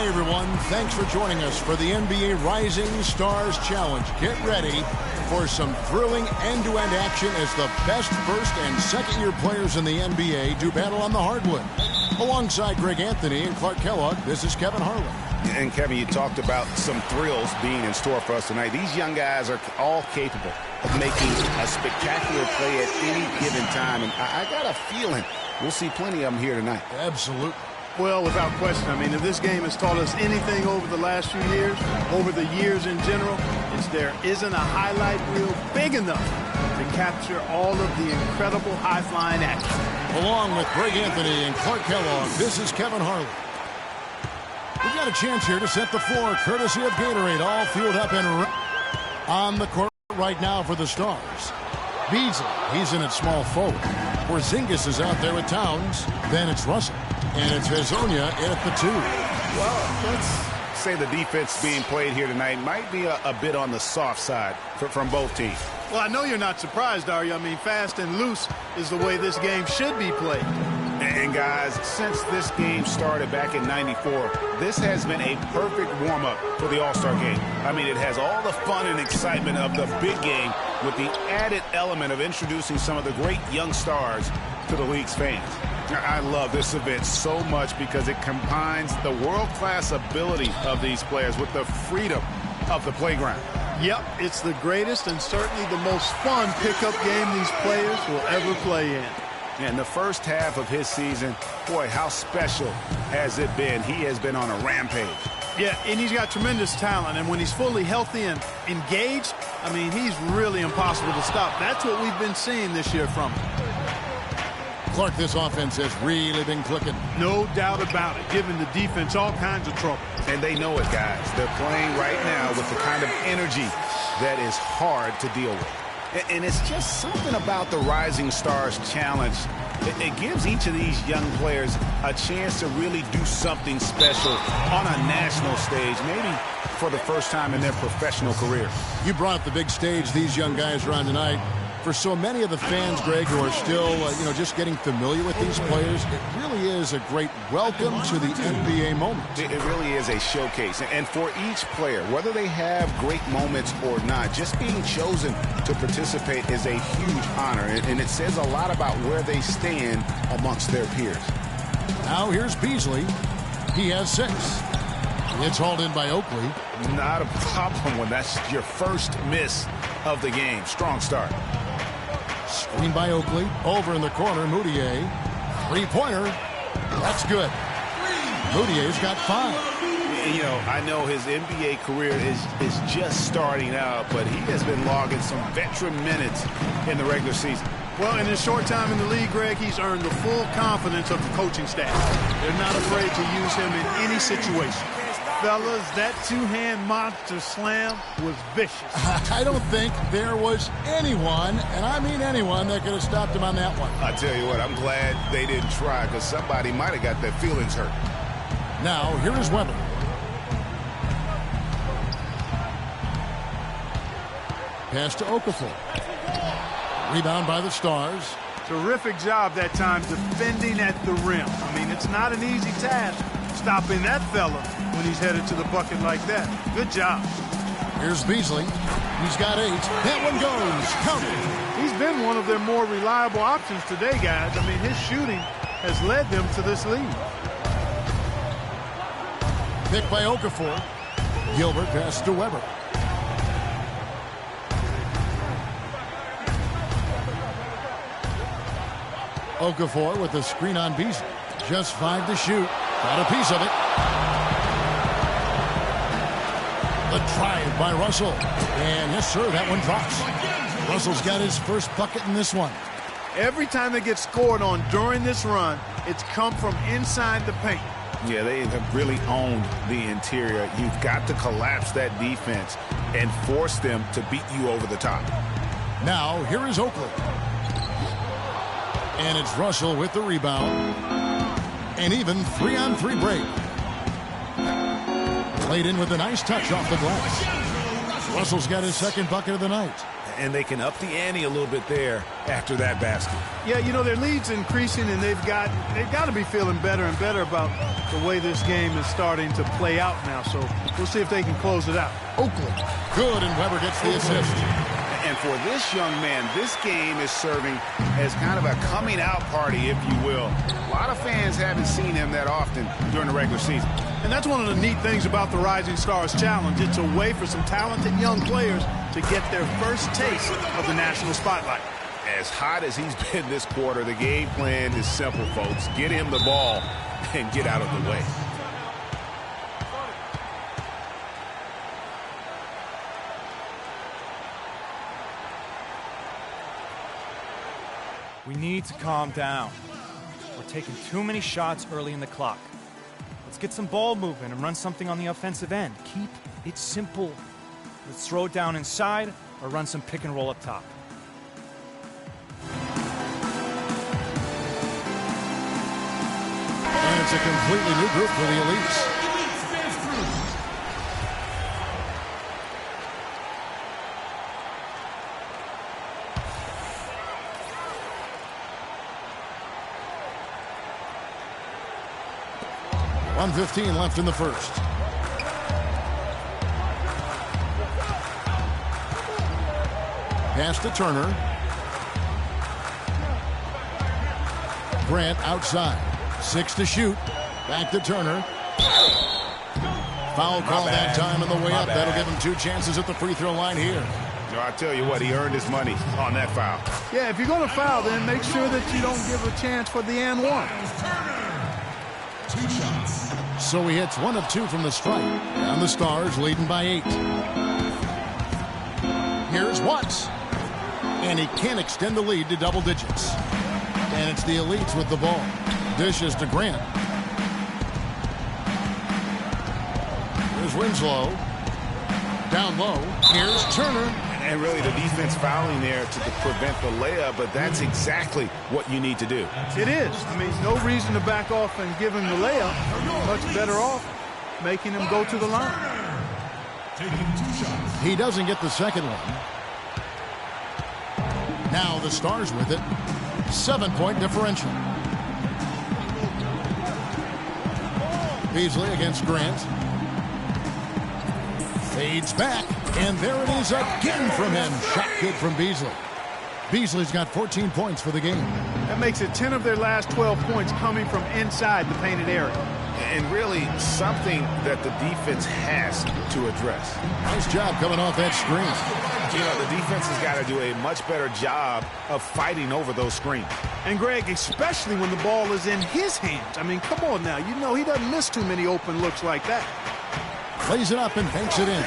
Hi, everyone. Thanks for joining us for the NBA Rising Stars Challenge. Get ready for some thrilling end-to-end action as the best first and second-year players in the NBA do battle on the hardwood. Alongside Greg Anthony and Clark Kellogg, this is Kevin Harlan. And, Kevin, you talked about some thrills being in store for us tonight. These young guys are all capable of making a spectacular play at any given time. And I got a feeling we'll see plenty of them here tonight. Absolutely. Well, without question. I mean, if this game has taught us anything over the last few years, over the years in general, it's there isn't a highlight reel big enough to capture all of the incredible high-flying action. Along with Greg Anthony and Clark Kellogg, this is Kevin Harlan. We've got a chance here to set the floor, courtesy of Gatorade, all fueled up and on the court right now for the Stars. Beasley, he's in at small forward. Porzingis is out there with Towns. Then it's Russell. And it's Hazonia in at the 2. Well, let's say the defense being played here tonight might be a bit on the soft side from both teams. Well, I know you're not surprised, are you? I mean, fast and loose is the way this game should be played. And guys, since this game started back in '94, this has been a perfect warm-up for the All-Star game. I mean, it has all the fun and excitement of the big game with the added element of introducing some of the great young stars to the league's fans. I love this event so much because it combines the world-class ability of these players with the freedom of the playground. Yep, it's the greatest and certainly the most fun pickup game these players will ever play in. And the first half of his season, boy, how special has it been? He has been on a rampage. Yeah, and he's got tremendous talent, and when he's fully healthy and engaged, I mean, he's really impossible to stop. That's what we've been seeing this year from him. Clark, this offense has really been clicking. No doubt about it, giving the defense all kinds of trouble. And they know it, guys. They're playing right now with the kind of energy that is hard to deal with. And it's just something about the Rising Stars Challenge. It gives each of these young players a chance to really do something special on a national stage, maybe for the first time in their professional career. You brought up the big stage these young guys are on tonight. For so many of the fans, Greg, who are still, just getting familiar with these players, it really is a great welcome to the NBA moment. It really is a showcase. And for each player, whether they have great moments or not, just being chosen to participate is a huge honor. And it says a lot about where they stand amongst their peers. Now here's Beasley. He has 6. It's hauled in by Oakley. Not a problem when that's your first miss of the game. Strong start. Screen by Oakley. Over in the corner, Moutier. Three-pointer. That's good. Moutier's got 5. You know, I know his NBA career is just starting out, but he has been logging some veteran minutes in the regular season. Well, in his short time in the league, Greg, he's earned the full confidence of the coaching staff. They're not afraid to use him in any situation. Fellas, that two-hand monster slam was vicious. I don't think there was anyone, and I mean anyone, that could have stopped him on that one. I tell you what, I'm glad they didn't try because somebody might have got their feelings hurt. Now, here is Weber. Pass to Okafor. Rebound by the Stars. Terrific job that time defending at the rim. I mean, it's not an easy task stopping that fella when he's headed to the bucket like that. Good job. Here's Beasley. He's got 8. That one goes. Counted. He's been one of their more reliable options today, guys. I mean, his shooting has led them to this lead. Pick by Okafor. Gilbert passes to Weber. Okafor with the screen on Beasley. Just 5 to shoot. Got a piece of it. The drive by Russell. And yes, sir, that one drops. Russell's got his first bucket in this one. Every time they get scored on during this run, it's come from inside the paint. Yeah, they have really owned the interior. You've got to collapse that defense and force them to beat you over the top. Now, here is Oakley. And it's Russell with the rebound. An even 3-on-3 break. Played in with a nice touch off the glass. Russell's got his second bucket of the night. And they can up the ante a little bit there after that basket. Yeah, you know, their lead's increasing, and they've got to be feeling better and better about the way this game is starting to play out now. So we'll see if they can close it out. Oakley. Good, and Weber gets the assist. And for this young man, this game is serving as kind of a coming out party, if you will. A lot of fans haven't seen him that often during the regular season. And that's one of the neat things about the Rising Stars Challenge. It's a way for some talented young players to get their first taste of the national spotlight. As hot as he's been this quarter, the game plan is simple, folks. Get him the ball and get out of the way. We need to calm down. We're taking too many shots early in the clock. Let's get some ball movement and run something on the offensive end. Keep it simple. Let's throw it down inside or run some pick and roll up top. And it's a completely new group for the Elites. .115 left in the first. Pass to Turner. Grant outside. 6 to shoot. Back to Turner. Foul call that time on the way up. That'll give him 2 chances at the free throw line here. No, I tell you what, he earned his money on that foul. Yeah, if you're going to foul, then make sure that you don't give a chance for the and one. 2 shots. So he hits 1 of 2 from the stripe. And the Stars leading by 8. Here's Watts. And he can't extend the lead to double digits. And it's the Elites with the ball. Dishes to Grant. Here's Winslow. Down low. Here's Turner. And really the defense fouling there to prevent the layup, but that's exactly what you need to do. It is. I mean, no reason to back off and give him the layup. Much better off making him go to the line. He doesn't get the second one. Now the Stars with it. 7-point differential. Beasley against Grant. Fades back, and there it is again from him. Shot good from Beasley. Beasley's got 14 points for the game. That makes it 10 of their last 12 points coming from inside the painted area. And really something that the defense has to address. Nice job coming off that screen. You know, the defense has got to do a much better job of fighting over those screens. And, Greg, especially when the ball is in his hands. I mean, come on now. You know he doesn't miss too many open looks like that. Lays it up and banks it in.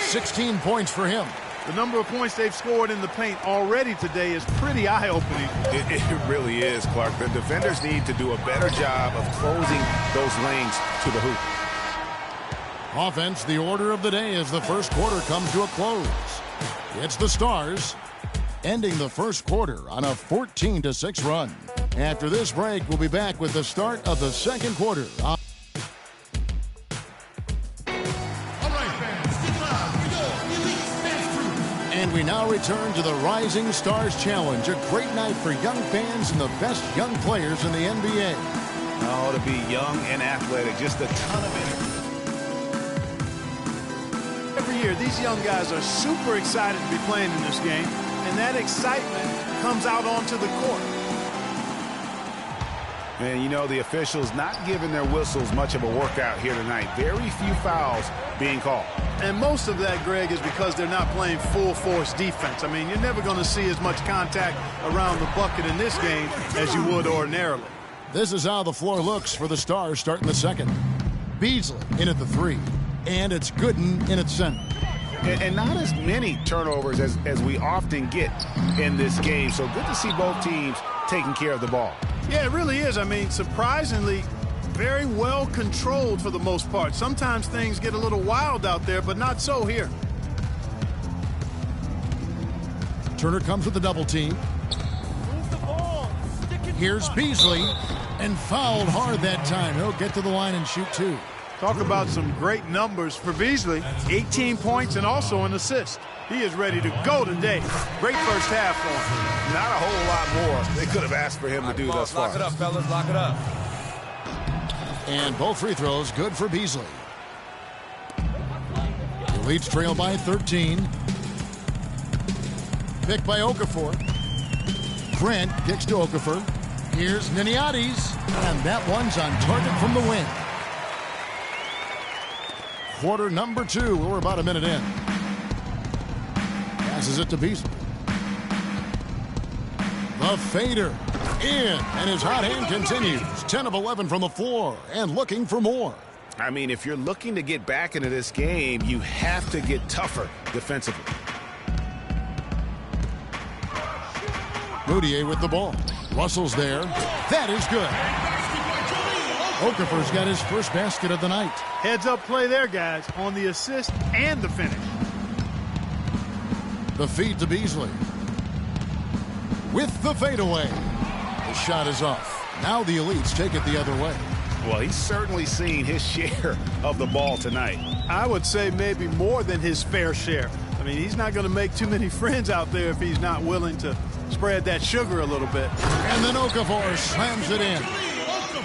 16 points for him. The number of points they've scored in the paint already today is pretty eye-opening. It really is, Clark. The defenders need to do a better job of closing those lanes to the hoop. Offense, the order of the day as the first quarter comes to a close. It's the Stars ending the first quarter on a 14-6 run. After this break, we'll be back with the start of the second quarter. And we now return to the Rising Stars Challenge, a great night for young fans and the best young players in the NBA. Oh, to be young and athletic, just a ton of energy. Every year, these young guys are super excited to be playing in this game, and that excitement comes out onto the court. And, you know, the officials not giving their whistles much of a workout here tonight. Very few fouls being called. And most of that, Greg, is because they're not playing full-force defense. I mean, you're never going to see as much contact around the bucket in this game as you would ordinarily. This is how the floor looks for the Stars starting the second. Beasley in at the 3, and it's Gooden in at center. And not as many turnovers as we often get in this game. So good to see both teams taking care of the ball. Yeah, it really is. I mean, surprisingly, very well controlled for the most part. Sometimes things get a little wild out there, but not so here. Turner comes with the double team. Here's Beasley, and fouled hard that time. He'll get to the line and shoot 2. Talk about some great numbers for Beasley. 18 points and also an assist. He is ready to go today. Great first half for him. Not a whole lot more they could have asked for him to do thus far. Lock it up, fellas. Lock it up. And both free throws good for Beasley. The Leafs trail by 13. Picked by Okafor. Grant kicks to Okafor. Here's Niniades. And that one's on target from the wing. Quarter number 2. We're about a minute in. Passes it to Beasley. The fader. In. And his hot hand continues. 10 of 11 from the floor. And looking for more. I mean, if you're looking to get back into this game, you have to get tougher defensively. Moutier with the ball. Russell's there. That is good. Okafor's got his first basket of the night. Heads up play there, guys, on the assist and the finish. The feed to Beasley. With the fadeaway. The shot is off. Now the Elites take it the other way. Well, he's certainly seen his share of the ball tonight. I would say maybe more than his fair share. I mean, he's not going to make too many friends out there if he's not willing to spread that sugar a little bit. And then Okafor slams it in.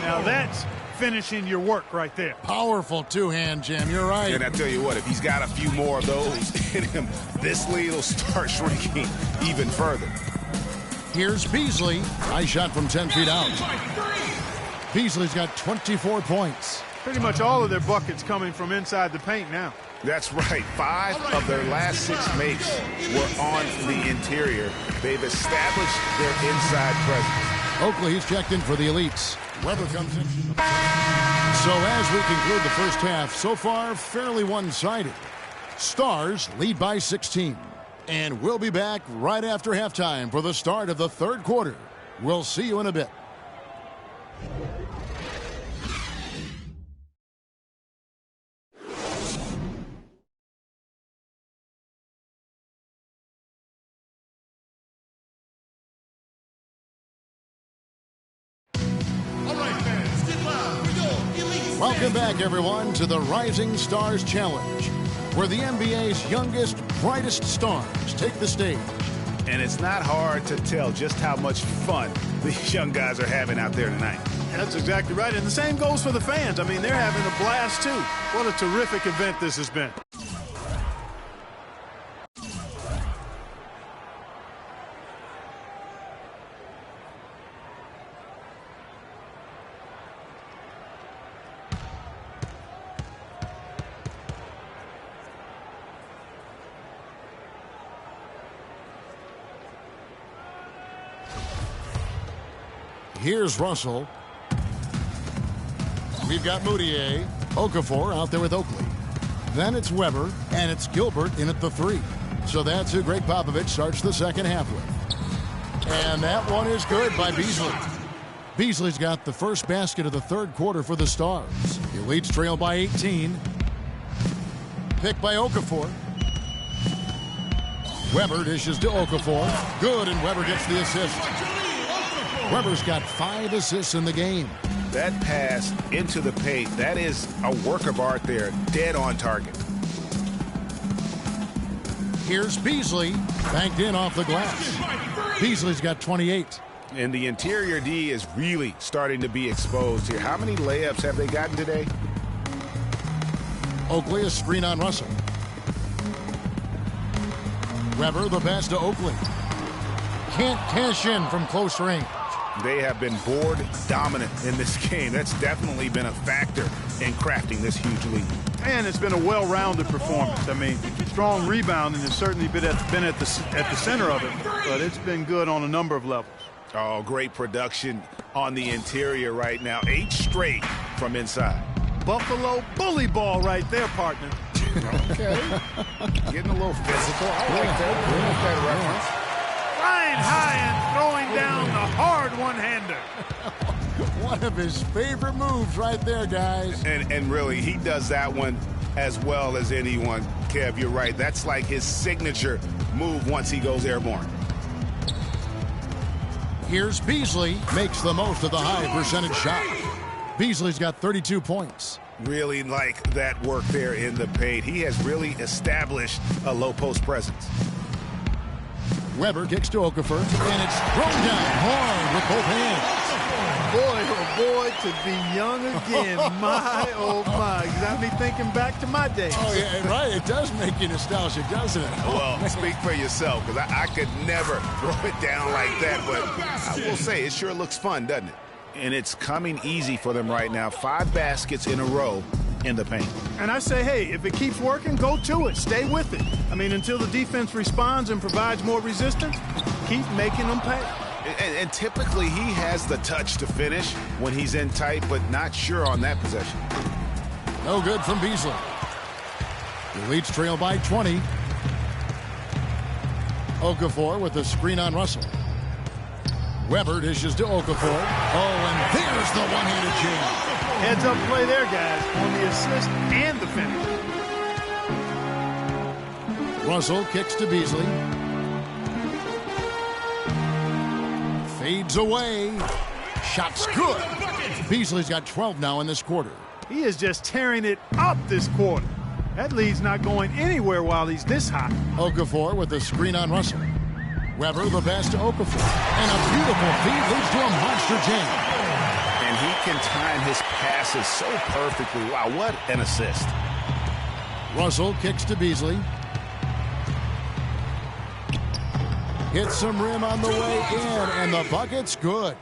Now that's finishing your work right there. Powerful two-hand jam. You're right. And I tell you what, if he's got a few more of those in him, this lead will start shrinking even further. Here's Beasley. Nice shot from 10 feet out. Beasley's got 24 points. Pretty much all of their buckets coming from inside the paint now. That's right. 5 of their last 6 makes were on the interior. They've established their inside presence. Oakley's checked in for the Elites. Weber comes in. So as we conclude the first half, so far fairly one-sided. Stars lead by 16. And we'll be back right after halftime for the start of the third quarter. We'll see you in a bit. Welcome back, everyone, to the Rising Stars Challenge, where the NBA's youngest, brightest stars take the stage. And it's not hard to tell just how much fun these young guys are having out there tonight. That's exactly right. And the same goes for the fans. I mean, they're having a blast, too. What a terrific event this has been. Here's Russell. We've got Moutier, Okafor out there with Oakley. Then it's Weber, and it's Gilbert in at the 3. So that's who Greg Popovich starts the second half with. And that one is good by Beasley. Beasley's got the first basket of the third quarter for the Stars. The Elites trail by 18. Picked by Okafor. Weber dishes to Okafor. Good, and Weber gets the assist. Weber's got 5 assists in the game. That pass into the paint, that is a work of art there, dead on target. Here's Beasley, banked in off the glass. Beasley's got 28. And the interior D is really starting to be exposed here. How many layups have they gotten today? Oakley, a screen on Russell. Weber, the pass to Oakley. Can't cash in from close range. They have been board dominant in this game. That's definitely been a factor in crafting this huge lead. And it's been a well-rounded performance. I mean, strong rebounding has certainly been at the center of it, but it's been good on a number of levels. Oh, great production on the interior right now. 8 straight from inside. Buffalo bully ball right there, partner. Okay. Getting a little physical. I like that reference. Flying high and throwing down the hard one-hander. One of his favorite moves right there, guys. And really, he does that one as well as anyone. Kev, you're right. That's like his signature move once he goes airborne. Here's Beasley, makes the most of the high percentage shot. Beasley's got 32 points. Really like that work there in the paint. He has really established a low post presence. Weber kicks to Okafor, and it's thrown down hard with both hands. Boy, oh boy, to be young again. My, oh my. You got me thinking back to my days. Oh, yeah, right. It does make you nostalgic, doesn't it? Well, speak for yourself, because I could never throw it down like that. But I will say, it sure looks fun, doesn't it? And it's coming easy for them right now. 5 baskets in a row in the paint. And I say, hey, if it keeps working, go to it. Stay with it. I mean, until the defense responds and provides more resistance, keep making them pay. And typically he has the touch to finish when he's in tight, but not sure on that possession. No good from Beasley. The Leafs trail by 20. Okafor with a screen on Russell. Weber dishes to Okafor. Oh, and there's the one-handed jam. Heads up play there, guys, on the assist and the finish. Russell kicks to Beasley. Fades away. Shot's good. Beasley's got 12 now in this quarter. He is just tearing it up this quarter. That lead's not going anywhere while he's this hot. Okafor with a screen on Russell. Weber the pass to Okafor. And a beautiful feed leads to a monster jam. And he can time his passes so perfectly. Wow, what an assist. Russell kicks to Beasley. Hits some rim on the way in, and the bucket's good.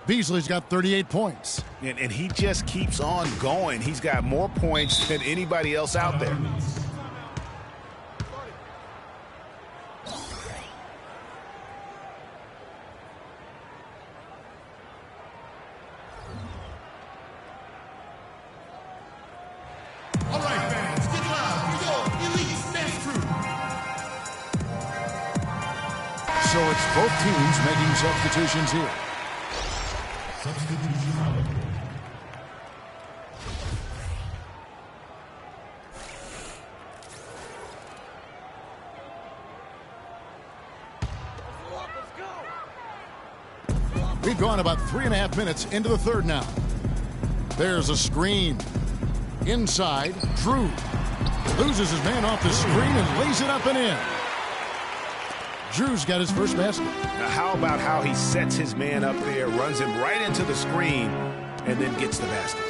Beasley's got 38 points. And he just keeps on going. He's got more points than anybody else out there. All right, fans, get loud. We go. Elite dance crew. So it's both teams making substitutions here. Substitution. We've gone about 3.5 minutes into the third now. There's a screen. Inside, Drew loses his man off the screen and lays it up and in. Drew's got his first basket. Now, how about how he sets his man up there, runs him right into the screen, and then gets the basket?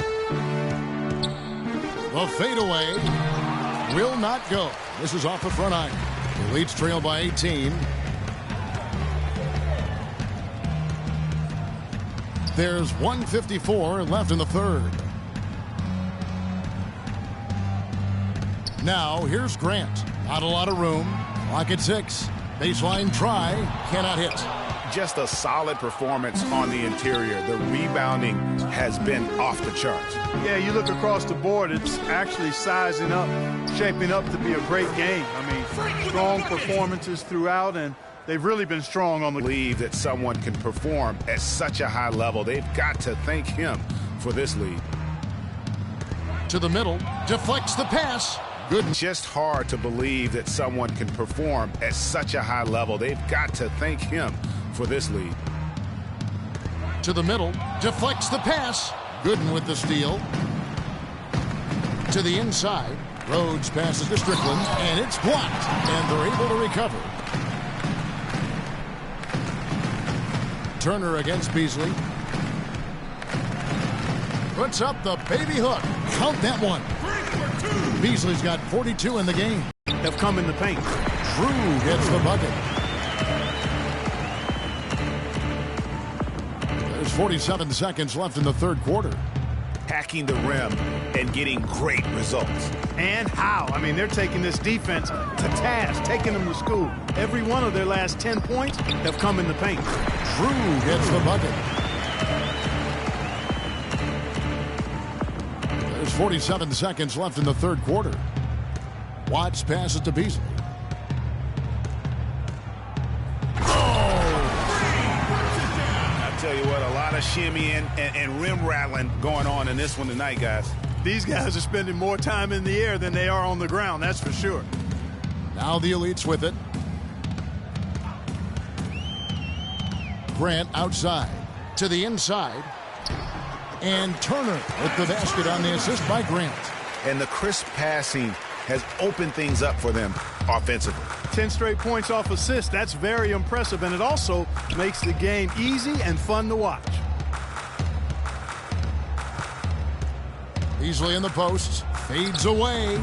The fadeaway will not go. This is off the front iron. The Leafs trail by 18. There's 1:54 left in the third. Now, here's Grant. Not a lot of room. Clock at 6. Baseline try. Cannot hit. Just a solid performance on the interior. The rebounding has been off the charts. Yeah, you look across the board, it's actually sizing up, shaping up to be a great game. I mean, strong performances throughout, and they've really been strong on the... Believe that someone can perform at such a high level. They've got to thank him for this lead. To the middle. Deflects the pass. Good. Just hard to believe that someone can perform at such a high level. They've got to thank him for this lead. To the middle. Deflects the pass. Gooden with the steal. To the inside. Rhodes passes to Strickland, and it's blocked, and they're able to recover. Turner against Beasley. Puts up the baby hook. Count that one. Beasley's got 42 in the game. have come in the paint. Drew gets the bucket. There's 47 seconds left in the third quarter. Hacking the rim and getting great results. And how? I mean, they're taking this defense to task, taking them to school. Every one of their last 10 points have come in the paint. Drew gets the bucket. There's 47 seconds left in the third quarter. Watts passes to Beasley. I tell you what, a lot of shimmying and rim rattling going on in this one tonight, guys. These guys are spending more time in the air than they are on the ground, that's for sure. Now the Elites with it. Grant outside. To the inside. And Turner with the basket on the assist by Grant. And the crisp passing has opened things up for them offensively. 10 straight points off assists. That's very impressive, and it also makes the game easy and fun to watch. Beasley in the post, fades away.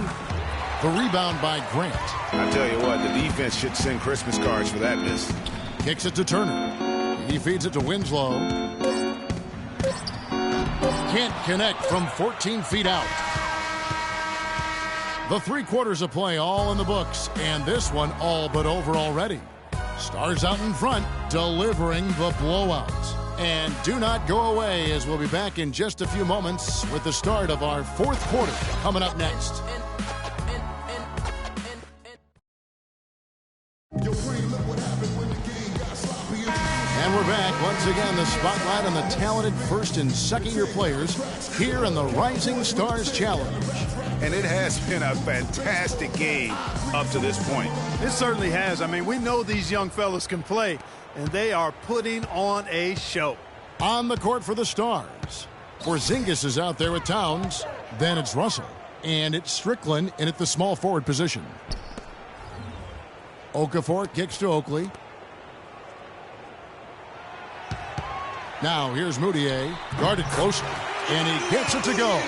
The rebound by Grant. I tell you what, the defense should send Christmas cards for that miss. Kicks it to Turner. He feeds it to Winslow. Can't connect from 14 feet out. The 3 quarters of play all in the books, and this one all but over already. Stars out in front, delivering the blowout. And do not go away, as we'll be back in just a few moments with the start of our 4th quarter coming up next. And we're back. Once again, the spotlight on the talented first and second-year players here in the Rising Stars Challenge. And it has been a fantastic game up to this point. It certainly has. I mean, we know these young fellas can play, and they are putting on a show. On the court for the Stars. Porzingis is out there with Towns. Then it's Russell. And it's Strickland in at the small forward position. Okafor kicks to Oakley. Now here's Moutier, guarded closely, and he gets it to go.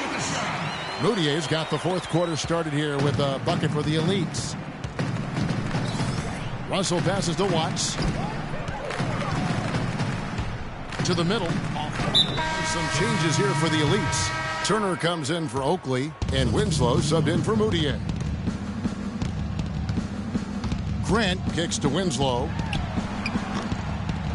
Moutier's got the 4th quarter started here with a bucket for the Elites. Russell passes to Watts. To the middle. Some changes here for the Elites. Turner comes in for Oakley, and Winslow subbed in for Moutier. Grant kicks to Winslow.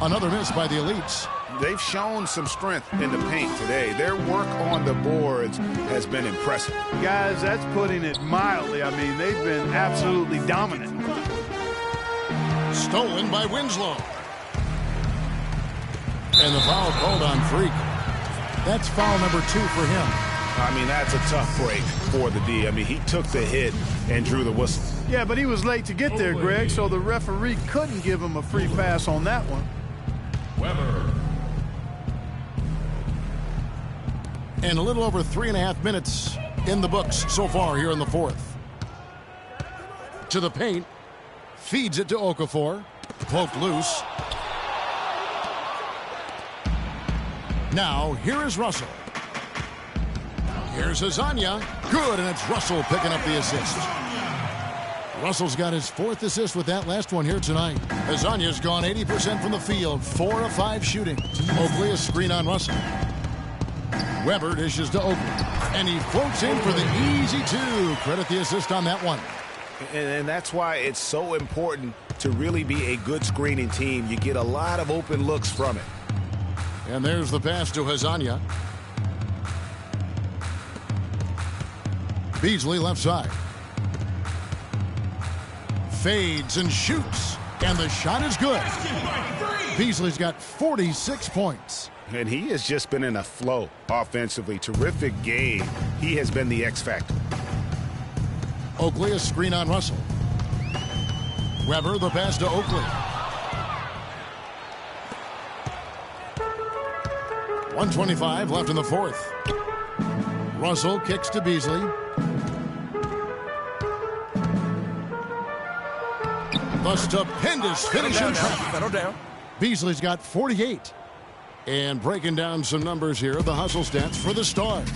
Another miss by the Elites. They've shown some strength in the paint today. Their work on the boards has been impressive. Guys, that's putting it mildly. I mean, they've been absolutely dominant. Stolen by Winslow. And the foul called on Freak. That's foul number 2 for him. I mean, that's a tough break for the D. I mean, he took the hit and drew the whistle. Yeah, but he was late to get there, Greg, so the referee couldn't give him a free pass on that one. Weber. And a little over 3.5 minutes in the books so far here in the 4th. To the paint. Feeds it to Okafor. Poked loose. Now, here is Russell. Here's Hazanya. Good, and it's Russell picking up the assist. Russell's got his 4th assist with that last one here tonight. Hazanya's gone 80% from the field, 4 of 5 shooting. Oakley a screen on Russell. Weber dishes to Oakley, and he floats in for the easy 2. Credit the assist on that one. And that's why it's so important to really be a good screening team. You get a lot of open looks from it. And there's the pass to Hazanya. Beasley left side. Fades and shoots. And the shot is good. Beasley's got 46 points. And he has just been in a flow offensively. Terrific game. He has been the X factor. Oakley a screen on Russell. Weber the pass to Oakley. 1:25 left in the 4th. Russell kicks to Beasley. The stupendous finish in traffic. Settle down. Beasley's got 48. And breaking down some numbers here, the hustle stats for the Stars.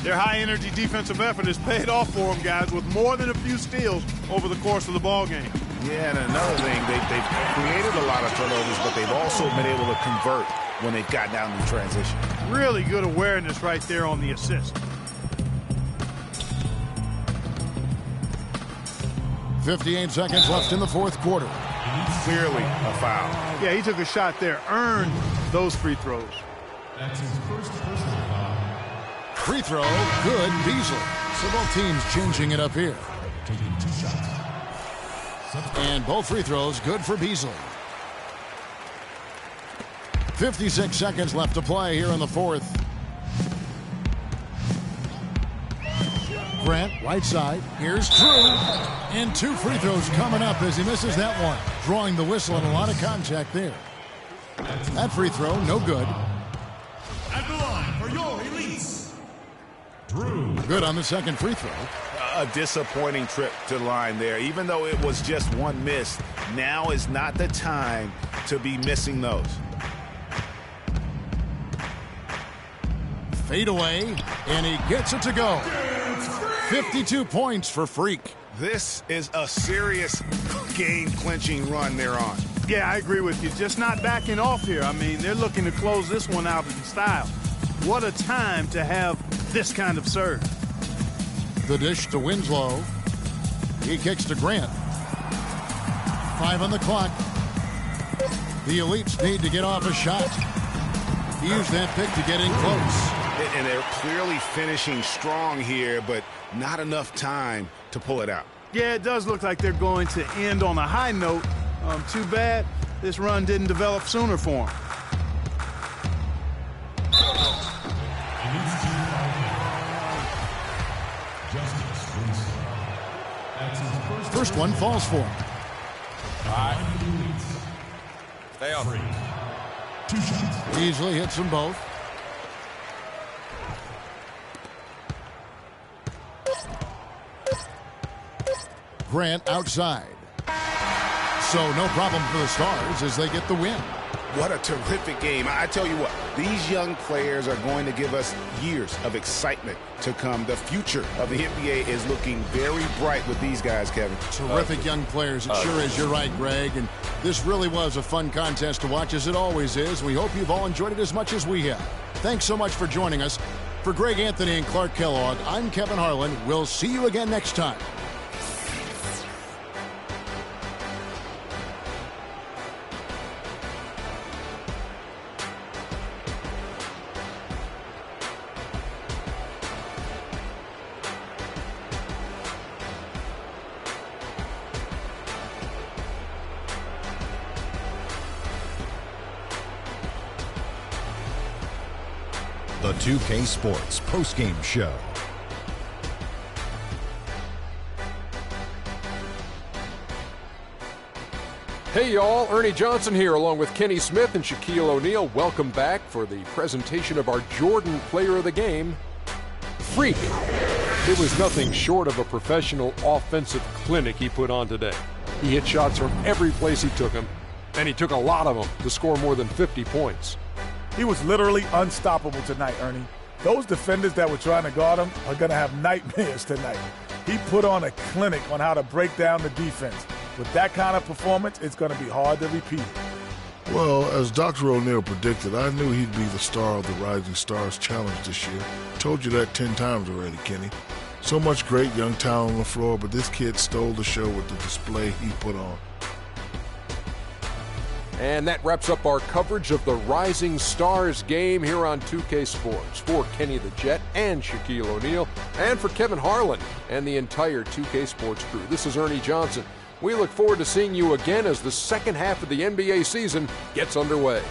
Their high-energy defensive effort has paid off for them, guys, with more than a few steals over the course of the ball game. Yeah, and another thing, they've created a lot of turnovers, but they've also been able to convert when they've got down in transition. Really good awareness right there on the assist. 58 seconds left in the 4th quarter. Clearly a foul. Yeah, he took a shot there, earned those free throws. That's his first personal foul. Free throw, good, Beasley. So both teams changing it up here. Taking 2 shots. And both free throws good for Beasley. 56 seconds left to play here in the 4th. Grant, right side. Here's Drew. And 2 free throws coming up as he misses that one. Drawing the whistle and a lot of contact there. That free throw, no good. At the line for your elite Good on the second free throw. A disappointing trip to the line there. Even though it was just one miss, now is not the time to be missing those. Fade away, and he gets it to go. 52 points for Freak. This is a serious game-clinching run they're on. Yeah, I agree with you. Just not backing off here. I mean, they're looking to close this one out in style. What a time to have this kind of serve. The dish to Winslow. He kicks to Grant. 5 on the clock. The Elites need to get off a shot. Use that pick to get in close. And they're clearly finishing strong here, but not enough time to pull it out. Yeah, it does look like they're going to end on a high note. Too bad this run didn't develop sooner for them. First one falls for him. Stay on. 2 shots. Easily hits them both. Grant outside. So no problem for the Stars as they get the win. What a terrific game. I tell you what, these young players are going to give us years of excitement to come. The future of the NBA is looking very bright with these guys, Kevin. Terrific young players. It sure is. You're right, Greg. And this really was a fun contest to watch, as it always is. We hope you've all enjoyed it as much as we have. Thanks so much for joining us. For Greg Anthony and Clark Kellogg, I'm Kevin Harlan. We'll see you again next time. The 2K Sports postgame show. Hey y'all, Ernie Johnson here along with Kenny Smith and Shaquille O'Neal. Welcome back for the presentation of our Jordan Player of the Game, Freak. It was nothing short of a professional offensive clinic he put on today. He hit shots from every place he took them, and he took a lot of them to score more than 50 points. He was literally unstoppable tonight, Ernie. Those defenders that were trying to guard him are going to have nightmares tonight. He put on a clinic on how to break down the defense. With that kind of performance, it's going to be hard to repeat. Well, as Dr. O'Neal predicted, I knew he'd be the star of the Rising Stars Challenge this year. Told you that 10 times already, Kenny. So much great young talent on the floor, but this kid stole the show with the display he put on. And that wraps up our coverage of the Rising Stars game here on 2K Sports. For Kenny the Jet and Shaquille O'Neal, and for Kevin Harlan and the entire 2K Sports crew, this is Ernie Johnson. We look forward to seeing you again as the second half of the NBA season gets underway.